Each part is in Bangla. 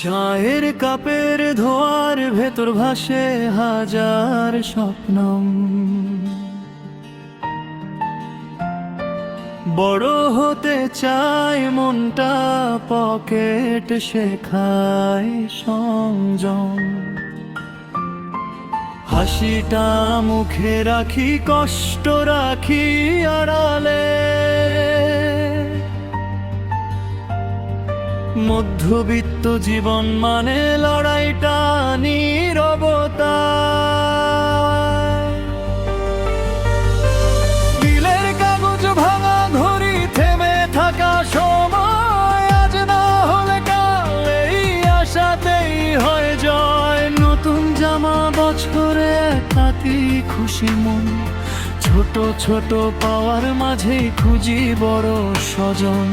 চায়ের কাপের ধোয়ার ভেতর ভাসে হাজার স্বপ্ন। বড় হতে চায় মনটা, পকেট শেখায় সংযম। হাসিটা মুখে রাখি, কষ্ট রাখি আড়ালে। মধ্যবিত্ত জীবন মানে লড়াইটা নীরবতা। দিলের কাগজ ভাঙা ঘড়ি, থেমে থাকা সময়, আজ না হলে কাল এই আশাতেই হয় জয়। নতুন জামা বছরে তাতেই খুশি মন, ছোট ছোট পাওয়ার মাঝেই খুঁজি বড় স্বজন।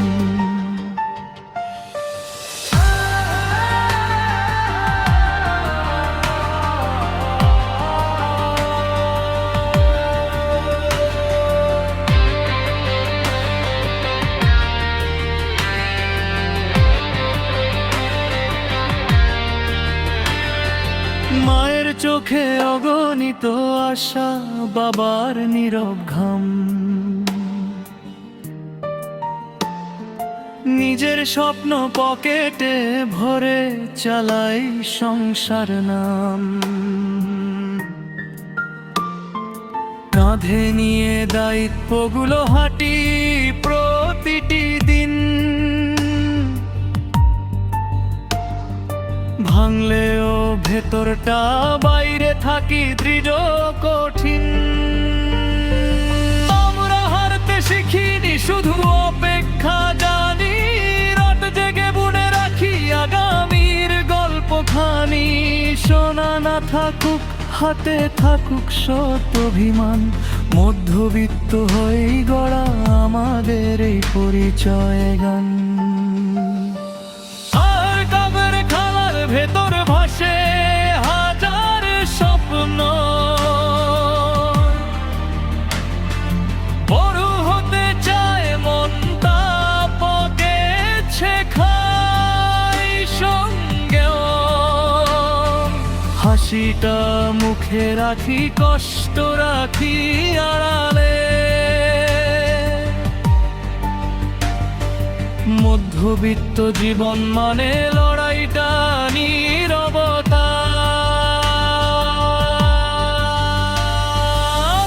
মায়ের চোখে অগণিত আশা, বাবার নীরব ঘাম। নিজের স্বপ্ন পকেটে ভরে চালাই সংসার নাম। কাঁধে নিয়ে দায়িত্বগুলো হাঁটি প্রতিটি দিন। ভাঙলেও ভেতরটা বাইরে থাকি দৃঢ় কঠিন। আমরা হারতে শিখিনি, শুধু অপেক্ষা জানি। রাত জেগে বুনে রাখি আগামীর গল্পখানি। শোনা না থাকুক, হাতে থাকুক সৎ অভিমান। মধ্যবিত্ত হয়েই গড়া আমাদের এই পরিচয় গান। ভেতর ভাসে হাজার স্বপ্ন, বড় হতে চায় মনটা, পকেট শেখায় সঙ্গেও। হাসিটা মুখে রাখি, কষ্ট রাখি আড়ালে। মধ্যবিত্ত জীবন মানে লড়াইটা নীরবতা।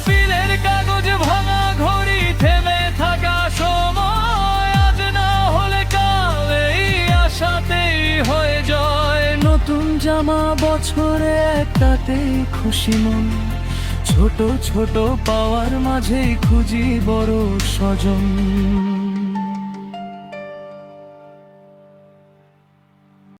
বিলের কাগজ ভাঙা ঘড়ি, থেমে থাকা সময়, আজ না হলে কাল এই আশাতেই হয়ে জয়। নতুন জামা বছরে একটাতেই খুশি মন, ছোট ছোট পাওয়ার মাঝেই খুঁজি বড় স্বজন।